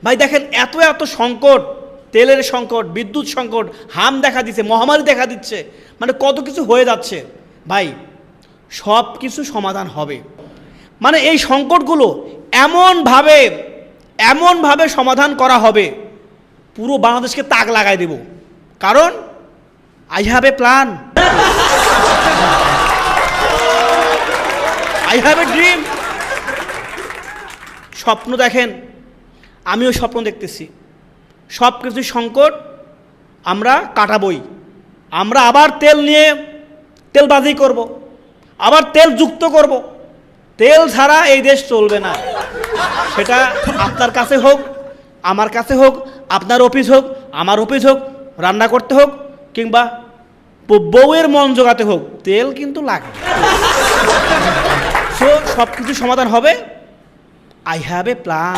ভাই দেখেন এত এত সংকট, তেলের সংকট, বিদ্যুৎ সংকট, হাম দেখা দিচ্ছে, মহামারী দেখা দিচ্ছে, মানে কত কিছু হয়ে যাচ্ছে। ভাই সব কিছু সমাধান হবে, মানে এই সংকটগুলো এমনভাবে সমাধান করা হবে, পুরো বাংলাদেশকে তাক লাগাই দেব। কারণ I have a plan, I have a dream. স্বপ্ন দেখেন, আমিও স্বপ্ন দেখতেছি, সব কিছু সংকট আমরা কাটাবই। আমরা আবার তেল নিয়ে তেলবাজি করব, আবার তেল যুক্ত করব। তেল ছাড়া এই দেশ চলবে না। সেটা আপনার কাছে হোক, আমার কাছে হোক, আপনার অফিস হোক, আমার অফিস হোক, রান্না করতে হোক, কিংবা বউয়ের মন জোগাতে হোক, তেল কিন্তু লাগবে। সো সব কিছু সমাধান হবে। I have a plan.